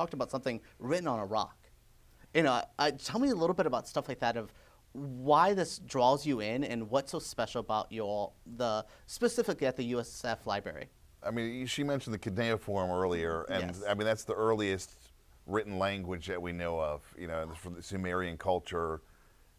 talked about something written on a rock. Tell me a little bit about stuff like that of why this draws you in and what's so special about specifically at the USF Library. I mean, she mentioned the cuneiform earlier, and Yes. I mean, that's the earliest written language that we know of, from the Sumerian culture,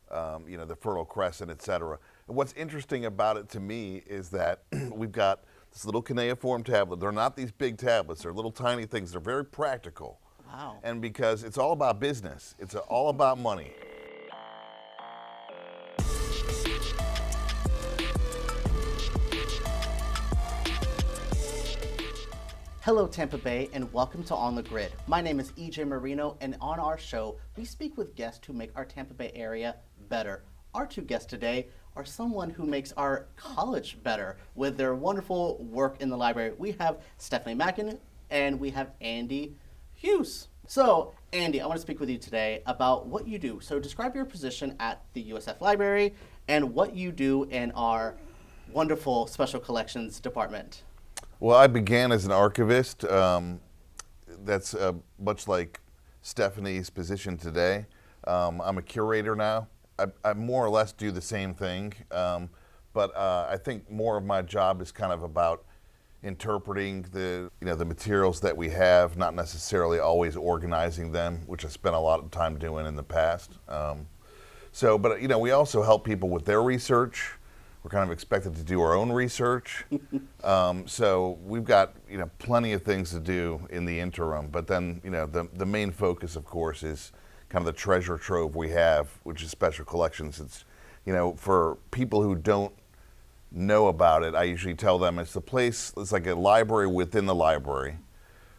the Fertile Crescent, etc. And what's interesting about it to me is that we've got this little cuneiform tablet. They're not these big tablets. They're little tiny things. They're very practical. Wow. And because it's all about business. It's all about money. Hello, Tampa Bay, and welcome to On the Grid. My name is EJ Marino, and on our show, we speak with guests who make our Tampa Bay area better. Our two guests today are someone who makes our college better with their wonderful work in the library. We have Stephanie Mackin and we have Andy Huse. So, Andy, I want to speak with you today about what you do. So, describe your position at the USF Library and what you do in our wonderful Special Collections Department. Well, I began as an archivist. That's much like Stephanie's position today. I'm a curator now. I more or less do the same thing, but I think more of my job is kind of about interpreting the materials that we have, not necessarily always organizing them, which I spent a lot of time doing in the past. But we also help people with their research. We're kind of expected to do our own research. So we've got, plenty of things to do in the interim. But then, the main focus, of course, is kind of the treasure trove we have, which is Special Collections. It's, for people who don't know about it, I usually tell them it's like a library within the library,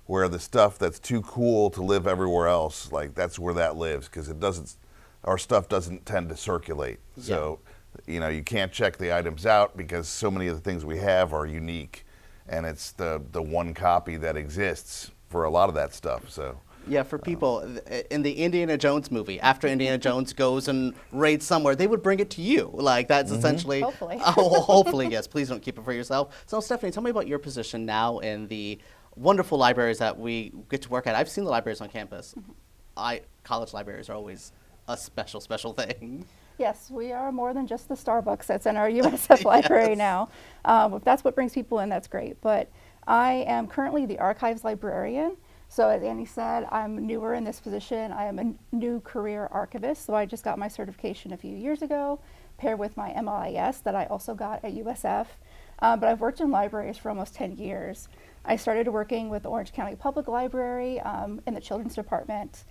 where the stuff that's too cool to live everywhere else, like that's where that lives, because our stuff doesn't tend to circulate. Yeah. So, you can't check the items out because so many of the things we have are unique, and it's the one copy that exists for a lot of that stuff. So yeah, for people in the Indiana Jones movie, after Indiana Jones goes and raids somewhere, they would bring it to you. Like that's essentially. Hopefully. Hopefully, yes. Please don't keep it for yourself. So Stephanie, tell me about your position now in the wonderful libraries that we get to work at. I've seen the libraries on campus. College libraries are always a special thing. Yes, we are more than just the Starbucks that's in our USF library now. If that's what brings people in, that's great. But I am currently the archives librarian. So as Andy said, I'm newer in this position. I am a new career archivist. So I just got my certification a few years ago, paired with my MLIS that I also got at USF. But I've worked in libraries for almost 10 years. I started working with the Orange County Public Library in the children's department,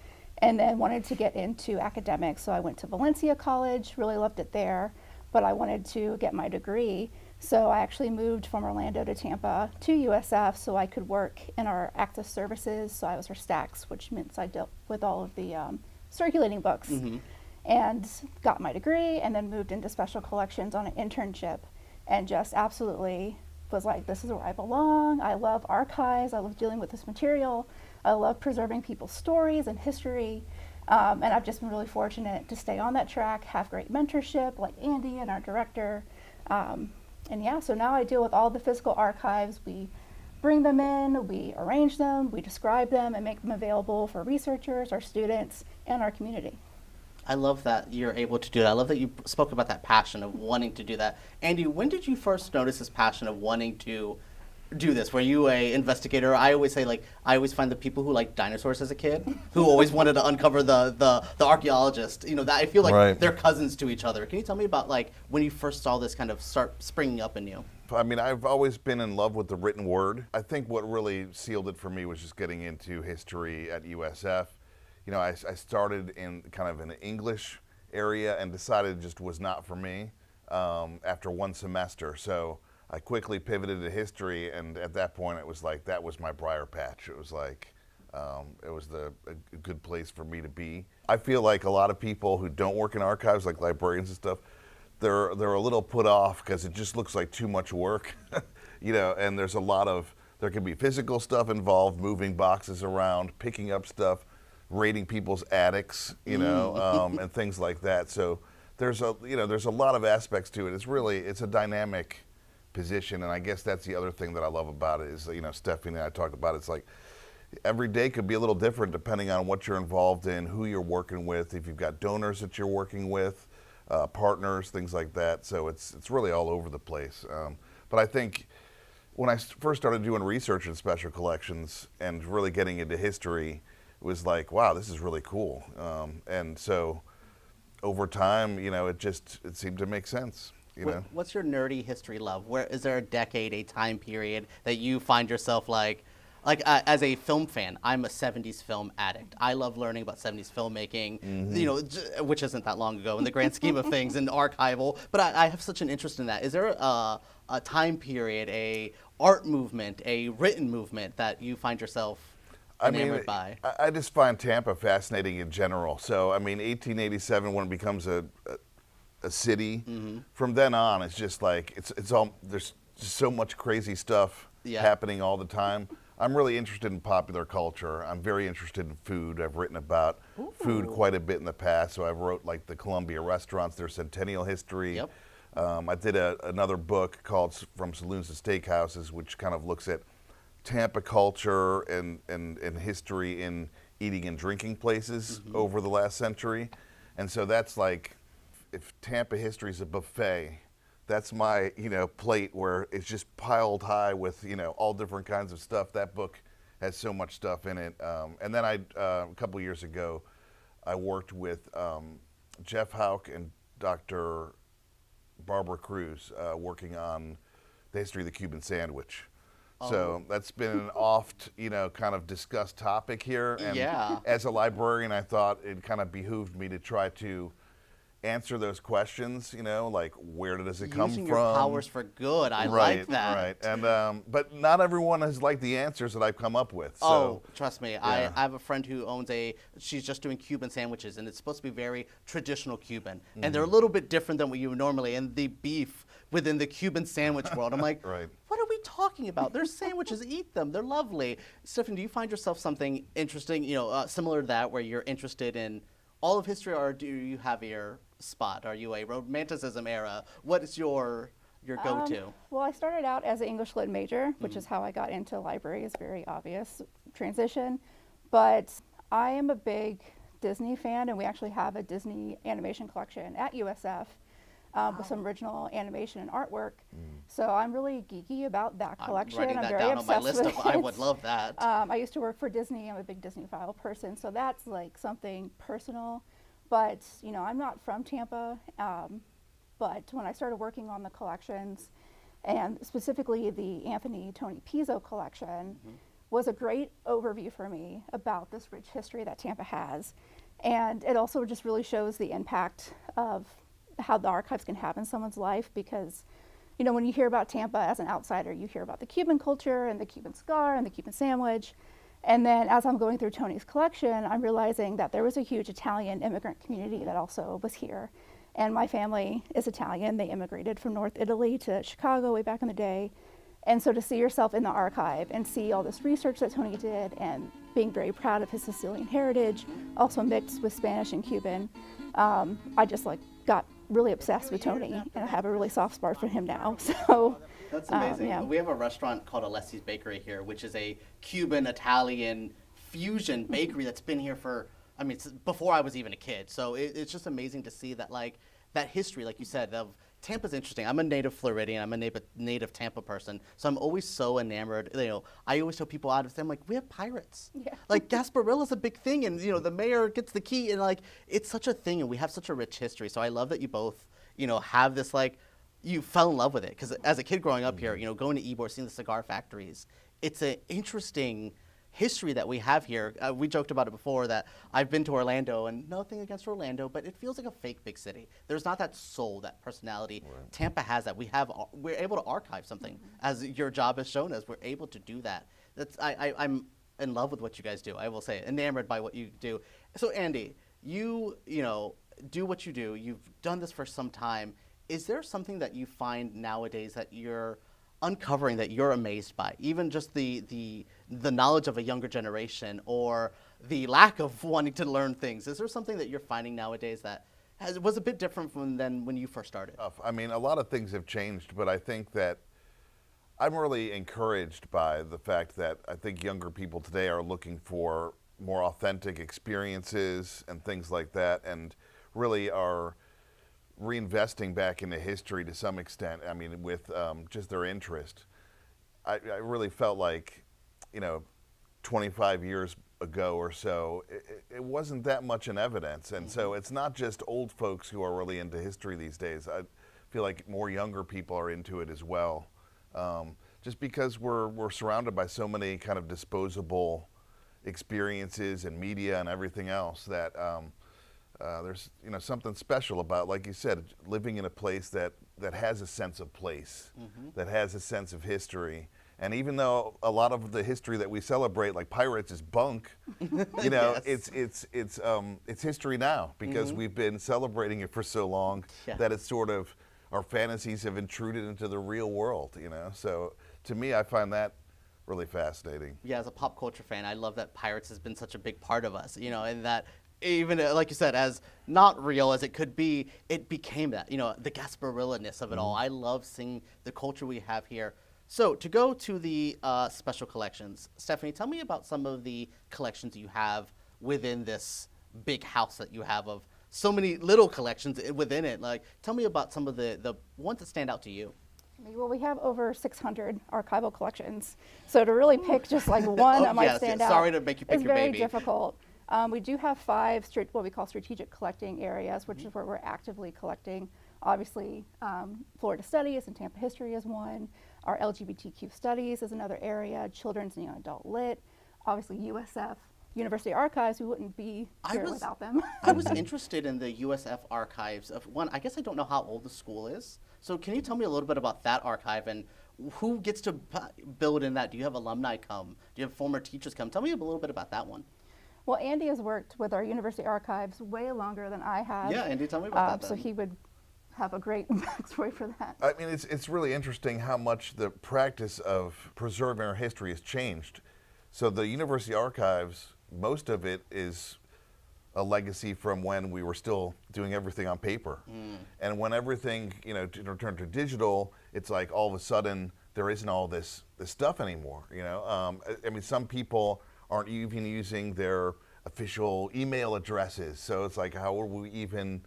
and then wanted to get into academics. So I went to Valencia College, really loved it there, but I wanted to get my degree. So I actually moved from Orlando to Tampa to USF so I could work in our access services. So I was her stacks, which meant I dealt with all of the circulating books, and got my degree, and then moved into special collections on an internship, and just absolutely was like, this is where I belong. I love archives. I love dealing with this material. I love preserving people's stories and history, and I've just been really fortunate to stay on that track, have great mentorship like Andy and our director, so now I deal with all the physical archives. We bring them in, we arrange them, we describe them, and make them available for researchers, our students, and our community. I love that you're able to do that. I love that you spoke about that passion of wanting to do that. Andy, when did you first notice this passion of wanting to do this? Were you a investigator? I always say, I always find the people who like dinosaurs as a kid, who always wanted to uncover the archaeologist, that I feel like Right. They're cousins to each other. Can you tell me about when you first saw this kind of start springing up in you? I mean, I've always been in love with the written word. I think what really sealed it for me was just getting into history at USF. I started in kind of an English area and decided it just was not for me after one semester. So I quickly pivoted to history, and at that point it was like that was my briar patch. It was like it was a good place for me to be. I feel like a lot of people who don't work in archives, like librarians and stuff, they're a little put off because it just looks like too much work, and there can be physical stuff involved, moving boxes around, picking up stuff, raiding people's attics, and things like that. So there's a lot of aspects to it. It's a dynamic position, and I guess that's the other thing that I love about it is, Stephanie and I talked about it. It's like every day could be a little different depending on what you're involved in, who you're working with, if you've got donors that you're working with, partners, things like that. So it's really all over the place. But I think when I first started doing research in special collections and really getting into history, it was like, wow, this is really cool. And so over time, it seemed to make sense. What's your nerdy history love? Where is there a decade, a time period that you find yourself like as a film fan? I'm a 70s film addict. I love learning about 70s filmmaking, which isn't that long ago in the grand scheme of things and archival, but I have such an interest in that. Is there a time period, a art movement, a written movement that you find yourself enamored by? I just find Tampa fascinating in general. So, 1887, when it becomes a city, from then on, it's just like, it's all, there's just so much crazy stuff happening all the time. I'm really interested in popular culture. I'm very interested in food. I've written about food quite a bit in the past. So I wrote like the Columbia restaurants, their centennial history. Yep. I did another book called From Saloons to Steakhouses, which kind of looks at Tampa culture and history in eating and drinking places over the last century. And so that's like, if Tampa history is a buffet, that's my, plate where it's just piled high with, all different kinds of stuff. That book has so much stuff in it. And then a couple of years ago, I worked with Jeff Houck and Dr. Barbara Cruz working on the history of the Cuban sandwich. So that's been an oft, kind of discussed topic here. And as a librarian, I thought it kind of behooved me to try to answer those questions, like where does it come from? Using your powers for good. I like that. Right. And but not everyone has liked the answers that I've come up with. So, trust me. I have a friend who owns she's just doing Cuban sandwiches, and it's supposed to be very traditional Cuban. And they're a little bit different than what you would normally, and the beef within the Cuban sandwich world. I'm like, what are we talking about? They're sandwiches, eat them. They're lovely. Stephen, do you find yourself something interesting, similar to that, where you're interested in all of history, or do you have your spot? Are you a Romanticism era? What is your go-to? Well, I started out as an English Lit major, which is how I got into library. It's very obvious transition. But I am a big Disney fan, and we actually have a Disney animation collection at USF with some original animation and artwork. So I'm really geeky about that collection. I'm writing that down on my list of I would love that. I used to work for Disney. I'm a big Disney-file person, so that's like something personal. But, I'm not from Tampa, but when I started working on the collections, and specifically the Anthony Tony Pizzo collection, was a great overview for me about this rich history that Tampa has. And it also just really shows the impact of how the archives can have in someone's life, because, when you hear about Tampa as an outsider, you hear about the Cuban culture and the Cuban cigar and the Cuban sandwich. And then as I'm going through Tony's collection, I'm realizing that there was a huge Italian immigrant community that also was here. And my family is Italian. They immigrated from North Italy to Chicago way back in the day. And so to see yourself in the archive and see all this research that Tony did and being very proud of his Sicilian heritage, also mixed with Spanish and Cuban, I just got really obsessed with Tony, and I have a really soft spot for him now. So that's amazing. We have a restaurant called Alessi's Bakery here, which is a Cuban-Italian fusion bakery that's been here for, before I was even a kid. So it's just amazing to see that, that history, like you said, of Tampa's interesting. I'm a native Floridian. I'm a native Tampa person. So I'm always so enamored. I always tell people out of them, we have pirates. Yeah. Gasparilla's a big thing, and the mayor gets the key, and it's such a thing, and we have such a rich history. So I love that you both, have this you fell in love with it, because as a kid growing up here, going to Ybor, seeing the cigar factories, it's an interesting history that we have here. We joked about it before that I've been to Orlando, and nothing against Orlando, but it feels like a fake big city. There's not that soul, that personality. Right. Tampa has that. We're able to archive something, as your job has shown us. We're able to do that. I'm in love with what you guys do. I will say, enamored by what you do. So Andy, you do what you do. You've done this for some time. Is there something that you find nowadays that you're uncovering that you're amazed by, even just the knowledge of a younger generation or the lack of wanting to learn things? Is there something that you're finding nowadays that was a bit different than when you first started? A lot of things have changed, but I think that I'm really encouraged by the fact that I think younger people today are looking for more authentic experiences and things like that, and really are reinvesting back into history to some extent. I mean, with just their interest. I really felt like, 25 years ago or so, it wasn't that much in evidence. And so it's not just old folks who are really into history these days. I feel like more younger people are into it as well. Just because we're surrounded by so many kind of disposable experiences and media and everything else that there's something special about, like you said, living in a place that has a sense of place, that has a sense of history. And even though a lot of the history that we celebrate, like pirates, is bunk, Yes. it's history now because we've been celebrating it for so long that it's sort of, our fantasies have intruded into the real world. So to me, I find that really fascinating. Yeah, as a pop culture fan, I love that pirates has been such a big part of us, and that even, like you said, as not real as it could be, it became that, the Gasparilla-ness of it all. I love seeing the culture we have here. So to go to the special collections, Stephanie, tell me about some of the collections you have within this big house that you have of so many little collections within it. Like, tell me about some of the ones that stand out to you. Well, we have over 600 archival collections. So to really pick just like one that might stand out sorry to make you pick is your very baby. difficult. We do have 5 what we call strategic collecting areas, which is where we're actively collecting. Obviously, Florida Studies and Tampa History is one. Our LGBTQ Studies is another area. Children's and Young Adult Lit. Obviously, USF, University Archives. We wouldn't be here without them. I was interested in the USF archives of one. I guess I don't know how old the school is. So can you tell me a little bit about that archive and who gets to build in that? Do you have alumni come? Do you have former teachers come? Tell me a little bit about that one. Well, Andy has worked with our university archives way longer than I have. Yeah, Andy, tell me about that. So he would have a great backstory for that. I mean, it's really interesting how much the practice of preserving our history has changed. So the university archives, most of it is a legacy from when we were still doing everything on paper. And when everything, turned to digital, it's like all of a sudden there isn't all this stuff anymore. I mean, some people aren't even using their official email addresses. So it's like, how will we even,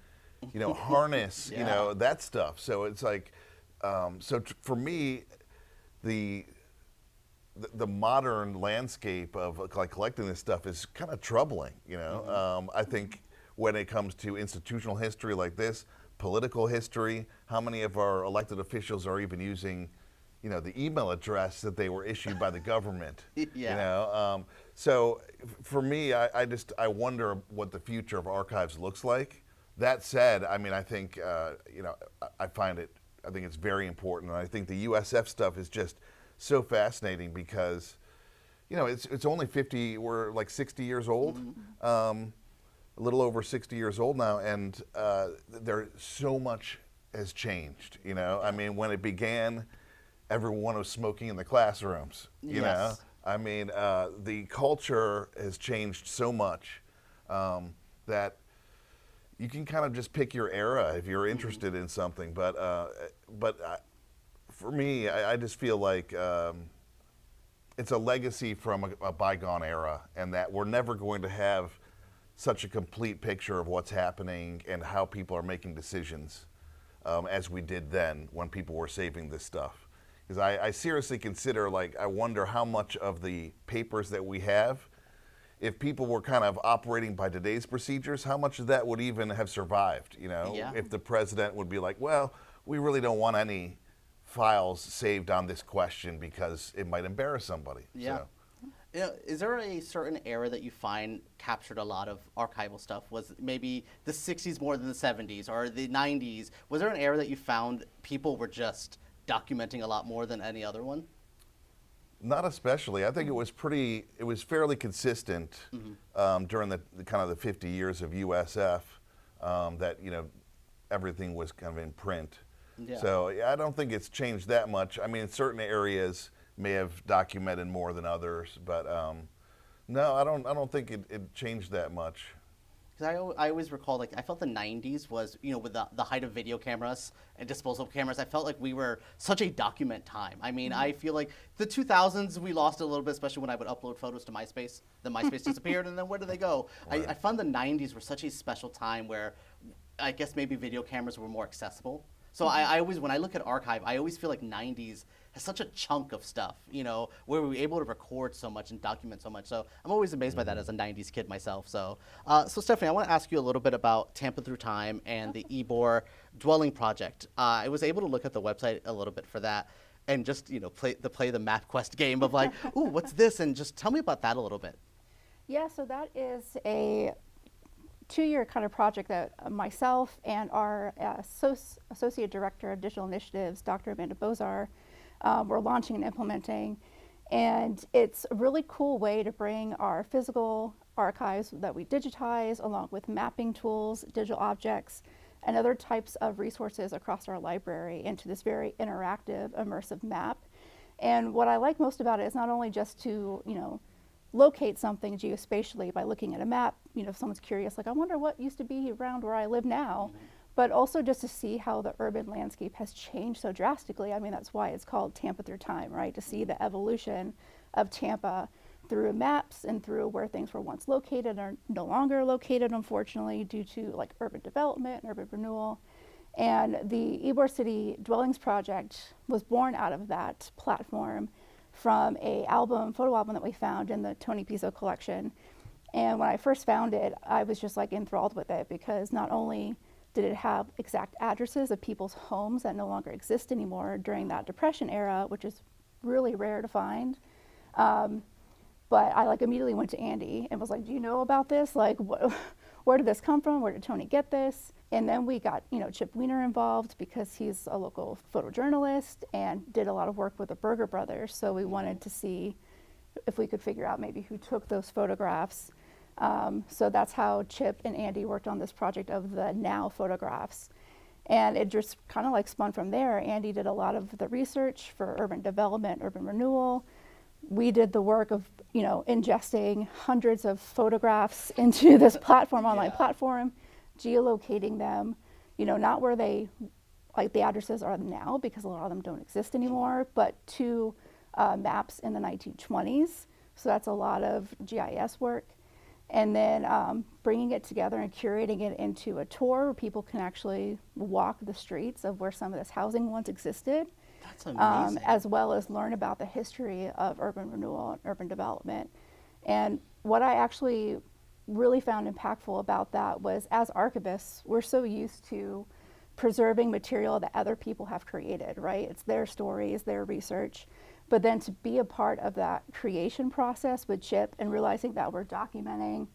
harness, that stuff? So it's like, for me, the modern landscape of like collecting this stuff is kind of troubling. I think when it comes to institutional history like this, political history, how many of our elected officials are even using, the email address that they were issued by the government? So for me, I wonder what the future of archives looks like. That said, I mean, I think I think it's very important, and I think the USF stuff is just so fascinating because, it's only 50. We're like 60 years old, a little over 60 years old now, and there so much has changed. I mean, when it began, everyone was smoking in the classrooms. You know, I mean, the culture has changed so much that you can kind of just pick your era if you're interested in something. But for me, I just feel like it's a legacy from a bygone era, and that we're never going to have such a complete picture of what's happening and how people are making decisions as we did then when people were saving this stuff. Because I seriously consider, like, I wonder how much of the papers that we have, if people were kind of operating by today's procedures, how much of that would even have survived? If the president would be like, well, we really don't want any files saved on this question because it might embarrass somebody. Yeah. So. Is there a certain era that you find captured a lot of archival stuff? Was maybe the 60s more than the 70s or the 90s? Was there an era that you found people were just documenting a lot more than any other one? Not especially. I think it was fairly consistent during the kind of the 50 years of USF that, everything was kind of in print. Yeah. So I don't think it's changed that much. I mean, certain areas may have documented more than others, but no, I don't think it changed that much. Because I always recall, like, I felt the 90s was, with the height of video cameras and disposable cameras, I felt like we were such a document time. I mean, I feel like the 2000s, we lost a little bit, especially when I would upload photos to MySpace. Then MySpace disappeared, and then where did they go? Right. I found the 90s were such a special time where I guess maybe video cameras were more accessible. So I always, when I look at archive, I always feel like 90s has such a chunk of stuff, where we were able to record so much and document so much. So I'm always amazed by that as a 90s kid myself. So, so Stephanie, I want to ask you a little bit about Tampa Through Time and the Ybor Dwelling Project. I was able to look at the website a little bit for that and just, play the MapQuest game of like, ooh, what's this? And just tell me about that a little bit. Yeah, so that is a 2-year kind of project that myself and our Associate Director of Digital Initiatives, Dr. Amanda Bozar, were launching and implementing. And it's a really cool way to bring our physical archives that we digitize along with mapping tools, digital objects, and other types of resources across our library into this very interactive, immersive map. And what I like most about it is not only just to, locate something geospatially by looking at a map, if someone's curious, like, I wonder what used to be around where I live now, but also just to see how the urban landscape has changed so drastically. I mean, that's why it's called Tampa Through Time, right? To see the evolution of Tampa through maps and through where things were once located are no longer located, unfortunately, due to like urban development and urban renewal. And the Ybor City Dwellings Project was born out of that platform from a photo album that we found in the Tony Pizzo collection. And when I first found it, I was just like enthralled with it because not only did it have exact addresses of people's homes that no longer exist anymore during that Depression era, which is really rare to find, but I like immediately went to Andy and was like, do you know about this? Like, where did this come from? Where did Tony get this? And then we got, Chip Weiner involved because he's a local photojournalist and did a lot of work with the Berger brothers. So we wanted to see if we could figure out maybe who took those photographs. So that's how Chip and Andy worked on this project of the now photographs. And it just kind of like spun from there. Andy did a lot of the research for urban development, urban renewal. We did the work of, ingesting hundreds of photographs into this platform, online platform, geolocating them, not where they, like the addresses are now because a lot of them don't exist anymore, but to maps in the 1920s. So that's a lot of GIS work. And then bringing it together and curating it into a tour where people can actually walk the streets of where some of this housing once existed. That's amazing. As well as learn about the history of urban renewal and urban development. And what I actually really found impactful about that was, as archivists, we're so used to preserving material that other people have created, right? It's their stories, their research. But then to be a part of that creation process with Chip and realizing that we're documenting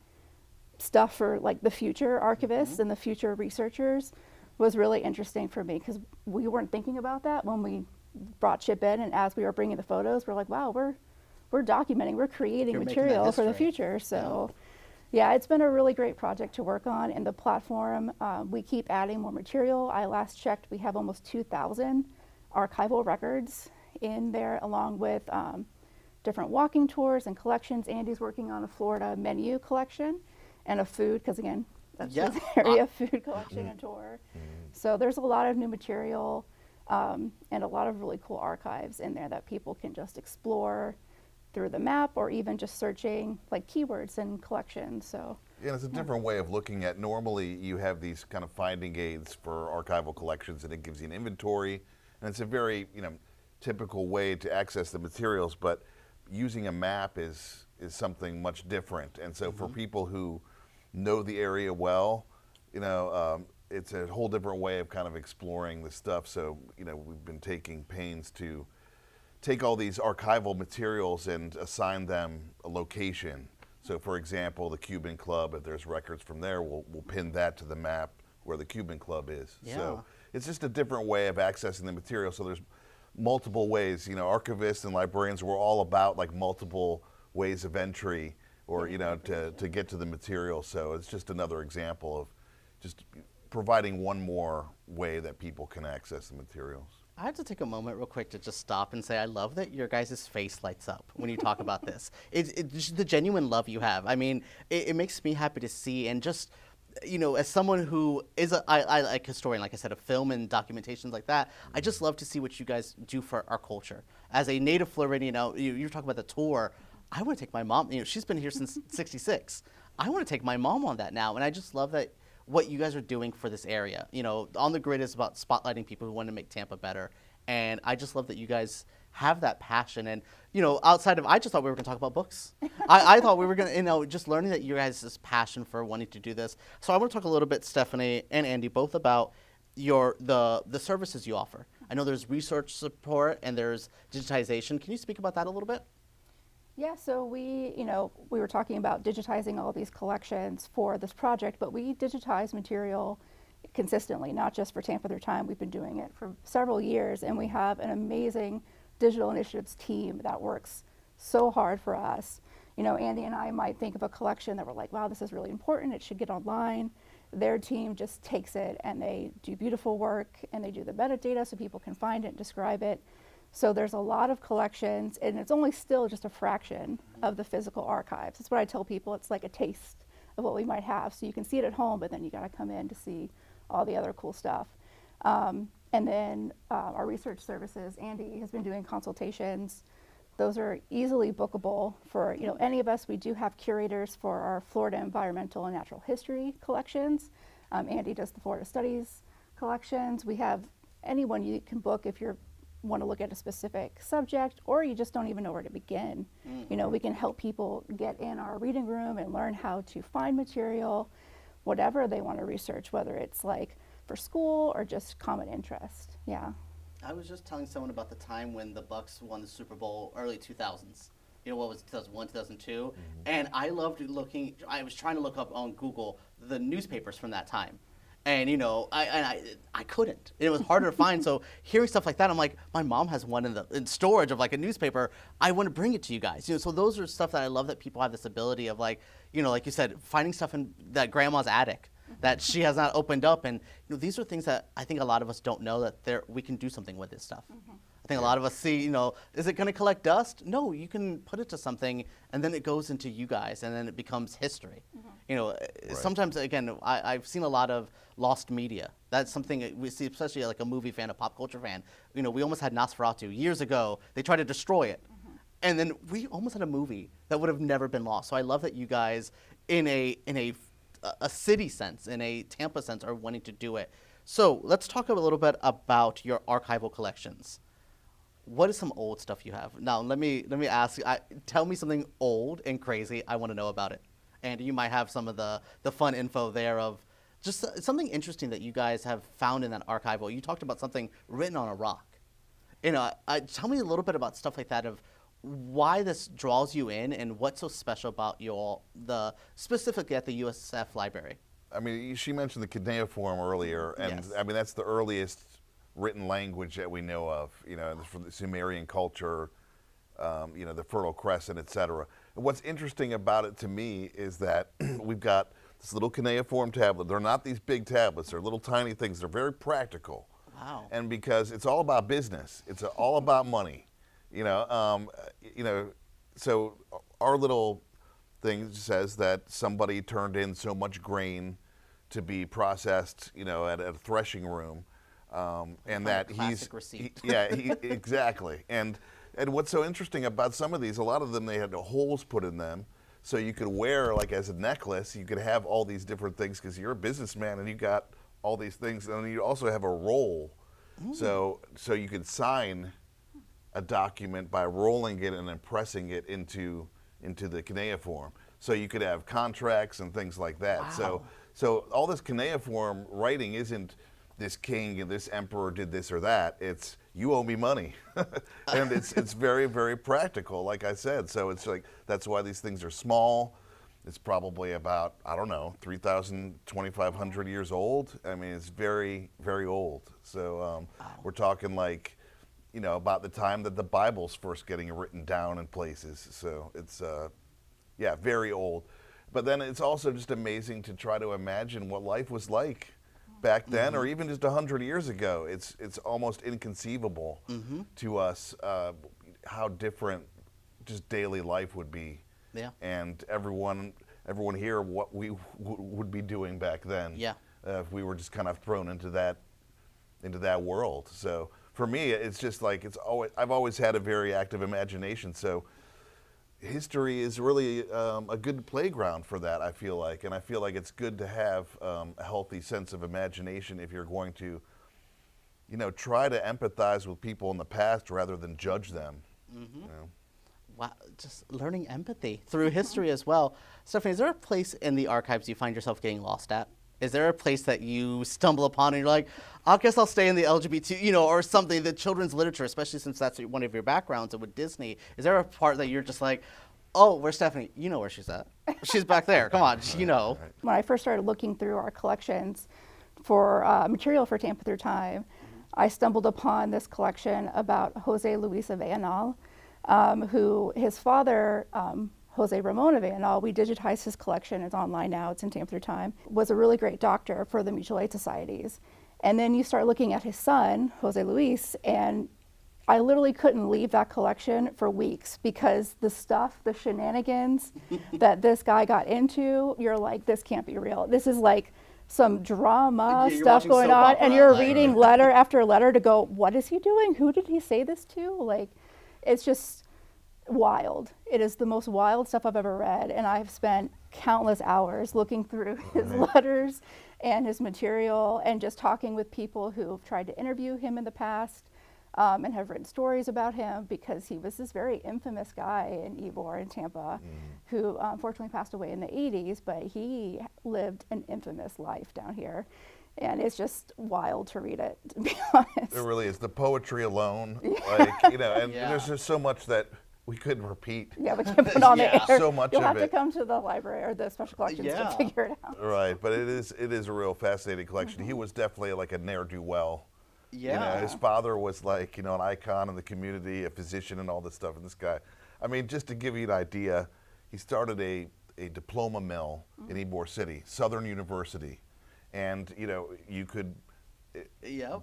stuff for like the future archivists and the future researchers was really interesting for me because we weren't thinking about that when we brought Chip in, and as we were bringing the photos, we're like, wow, we're documenting, we're creating material for the future. So yeah, it's been a really great project to work on, and the platform, we keep adding more material. I last checked, we have almost 2,000 archival records in there, along with different walking tours and collections. Andy's working on a Florida menu collection and a food, because again, that's his area, food collection and tour. So there's a lot of new material and a lot of really cool archives in there that people can just explore through the map or even just searching like keywords and collections. So yeah, it's a different way of looking at, normally you have these kind of finding aids for archival collections and it gives you an inventory, and it's a very typical way to access the materials, but using a map is something much different. And so for people who know the area well, it's a whole different way of kind of exploring the stuff. So, we've been taking pains to take all these archival materials and assign them a location. So for example, the Cuban Club, if there's records from there, we'll pin that to the map where the Cuban Club is. Yeah. So it's just a different way of accessing the material. So there's multiple ways, archivists and librarians, we're all about like multiple ways of entry or, to get to the material. So it's just another example of just providing one more way that people can access the materials. I have to take a moment real quick to just stop and say I love that your guys' face lights up when you talk about this. It's just the genuine love you have. I mean, it makes me happy to see, and just as someone who is I like historian, like I said, of film and documentations like that, I just love to see what you guys do for our culture. As a native Floridian, you're talking about the tour. I want to take my mom. She's been here since '66. I want to take my mom on that now, and I just love that what you guys are doing for this area. On the Grid is about spotlighting people who want to make Tampa better, and I just love that you guys have that passion. And outside of, I just thought we were going to talk about books. I thought we were going to, just learning that you guys this passion for wanting to do this. So I want to talk a little bit, Stephanie and Andy, both about the services you offer. I know there's research support and there's digitization. Can you speak about that a little bit? Yeah, so we were talking about digitizing all these collections for this project, but we digitize material consistently, not just for Tampa Through Time. We've been doing it for several years, and we have an amazing digital initiatives team that works so hard for us. Andy and I might think of a collection that we're like, wow, this is really important, it should get online. Their team just takes it and they do beautiful work and they do the metadata so people can find it and describe it. So there's a lot of collections, and it's only still just a fraction of the physical archives. That's what I tell people. It's like a taste of what we might have. So you can see it at home, but then you got to come in to see all the other cool stuff. And then our research services, Andy has been doing consultations. Those are easily bookable for any of us. We do have curators for our Florida environmental and natural history collections. Andy does the Florida Studies collections. We have anyone you can book if you want to look at a specific subject, or you just don't even know where to begin. We can help people get in our reading room and learn how to find material, whatever they want to research, whether it's like for school or just common interest. Yeah. I was just telling someone about the time when the Bucks won the Super Bowl, early 2000s. What was it, 2001, 2002? And I loved looking. I was trying to look up on Google the newspapers from that time. And I couldn't. It was harder to find. So hearing stuff like that, I'm like, my mom has one in storage of like a newspaper. I want to bring it to you guys. So those are stuff that I love, that people have this ability of like you said, finding stuff in that grandma's attic that she has not opened up. And these are things that I think a lot of us don't know, that we can do something with this stuff. I think a lot of us see, is it going to collect dust? No, you can put it to something, and then it goes into you guys, and then it becomes history. Sometimes, again, I've seen a lot of lost media. That's something we see, especially like a movie fan, a pop culture fan. We almost had Nosferatu years ago. They tried to destroy it. And then we almost had a movie that would have never been lost. So I love that you guys, in a city sense, in a Tampa sense, are wanting to do it. So let's talk a little bit about your archival collections. What is some old stuff you have? Now, let me ask, tell me something old and crazy. I want to know about it. And you might have some of the fun info there of just something interesting that you guys have found in that archival. You talked about something written on a rock. Tell me a little bit about stuff like that, of why this draws you in and what's so special about specifically at the USF Library. I mean, she mentioned the cuneiform earlier, and Yes. I mean, that's the earliest written language that we know of, from the Sumerian culture, the Fertile Crescent, etc. And what's interesting about it to me is that we've got this little cuneiform tablet. They're not these big tablets. They're little tiny things. They're very practical. Wow. And because it's all about business. It's all about money. So our little thing says that somebody turned in so much grain to be processed, at a threshing room. And that classic receipt. Exactly. And what's so interesting about some of these, a lot of them, they had holes put in them, so you could wear, like as a necklace, you could have all these different things because you're a businessman and you got all these things, and then you also have a roll, so you could sign a document by rolling it and then pressing it into the cuneiform. So you could have contracts and things like that. Wow. So all this cuneiform writing isn't this king and this emperor did this or that. It's you owe me money, and it's very, very practical, like I said. So it's like that's why these things are small. It's probably about 3,000, 2,500 years old. I mean, it's very, very old. So we're talking like, about the time that the Bible's first getting written down in places. So it's very old. But then it's also just amazing to try to imagine what life was like back then, or even just 100 years ago. It's almost inconceivable to us how different just daily life would be. Yeah. And everyone, everyone here what we would be doing back then. Yeah. If we were just kind of thrown into that world. So for me, it's just like I've always had a very active imagination. So history is really a good playground for that, I feel like. And I feel like it's good to have a healthy sense of imagination if you're going to, try to empathize with people in the past rather than judge them. Mm-hmm. Wow, just learning empathy through history as well. Stephanie, is there a place in the archives you find yourself getting lost at? Is there a place that you stumble upon and you're like, I guess I'll stay in the LGBT, or something, the children's literature, especially since that's one of your backgrounds and with Disney. Is there a part that you're just like, oh, where's Stephanie? You know where she's at. She's back there. Come on, When I first started looking through our collections for material for Tampa Through Time, I stumbled upon this collection about Jose Luis Avellanal, who his father, Jose Ramon Avellanal, we digitized his collection. It's online now. It's in Tampa Through Time. Was a really great doctor for the mutual aid societies. And then you start looking at his son, Jose Luis, and I literally couldn't leave that collection for weeks because the stuff, the shenanigans that this guy got into, you're like, this can't be real. This is like some drama stuff going on, and you're reading letter after letter to go, what is he doing? Who did he say this to? Like, it's just wild. It is the most wild stuff I've ever read, and I've spent countless hours looking through his letters and his material and just talking with people who've tried to interview him in the past and have written stories about him, because he was this very infamous guy in Ybor in Tampa who unfortunately passed away in the 80s, but he lived an infamous life down here. And it's just wild to read it, to be honest. It really is. The poetry alone, and there's just so much that we couldn't repeat. Yeah, we can't put on the air. So much You'll of have it. to come to the library or the special collections to figure it out. Right, but it is a real fascinating collection. He was definitely like a ne'er-do-well. Yeah. His father was like, an icon in the community, a physician and all this stuff. And this guy, just to give you an idea, he started a diploma mill in Ybor City, Southern University. And, you could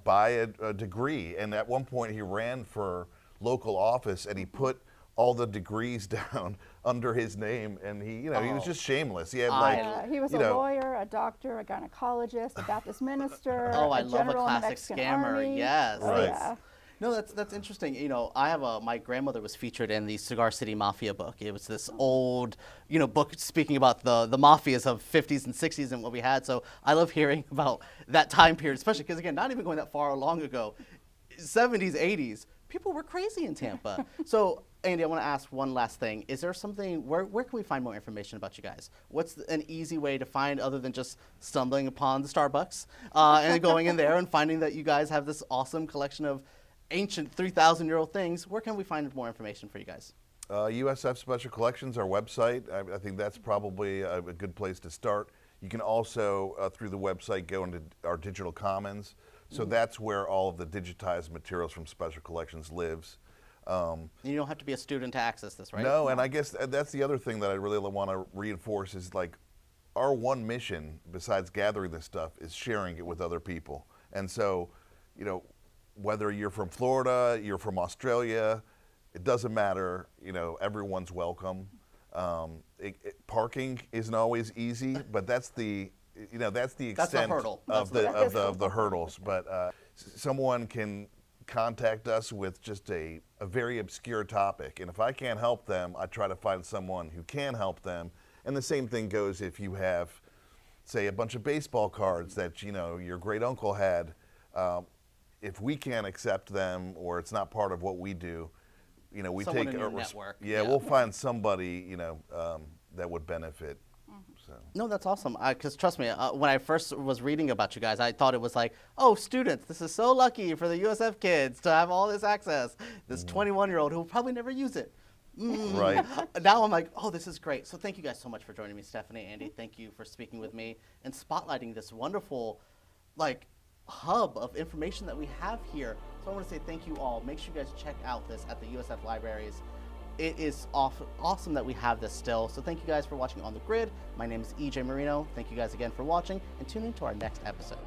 buy a degree. And at one point he ran for local office and he put all the degrees down under his name, and he was just shameless. He had he was a lawyer, a doctor, a gynecologist, a Baptist minister. I a love a general in the classic Mexican scammer. Army. Right. Oh, yeah. No, that's interesting. I have my grandmother was featured in the Cigar City Mafia book. It was this old, book speaking about the mafias of 50s and 60s and what we had. So I love hearing about that time period, especially because, again, not even going that far long ago, 70s, 80s, people were crazy in Tampa. So, Andy, I want to ask one last thing. Is there something, where can we find more information about you guys? What's an easy way to find, other than just stumbling upon the Starbucks and going in there and finding that you guys have this awesome collection of ancient 3,000-year-old things? Where can we find more information for you guys? USF Special Collections, our website. I think that's probably a good place to start. You can also, through the website, go into our digital commons. So that's where all of the digitized materials from Special Collections lives. You don't have to be a student to access this, right? No, and I guess that's the other thing that I really want to reinforce is like our one mission, besides gathering this stuff, is sharing it with other people. And so, whether you're from Florida, you're from Australia, it doesn't matter. Everyone's welcome. Parking isn't always easy, but that's the extent of the hurdles. But someone can contact us with just a very obscure topic, and if I can't help them, I try to find someone who can help them. And the same thing goes if you have, say, a bunch of baseball cards that your great uncle had. If we can't accept them or it's not part of what we do, we someone take in your network. We'll find somebody that would benefit. So. No, that's awesome. Because trust me, when I first was reading about you guys, I thought it was like, oh, students, this is so lucky for the USF kids to have all this access. This 21-year-old who will probably never use it. Right. Now I'm like, oh, this is great. So thank you guys so much for joining me, Stephanie, Andy. Thank you for speaking with me and spotlighting this wonderful, hub of information that we have here. So I want to say thank you all. Make sure you guys check out this at the USF libraries. It is awesome that we have this still. So thank you guys for watching On the Grid. My name is EJ Marino. Thank you guys again for watching, and tune in to our next episode.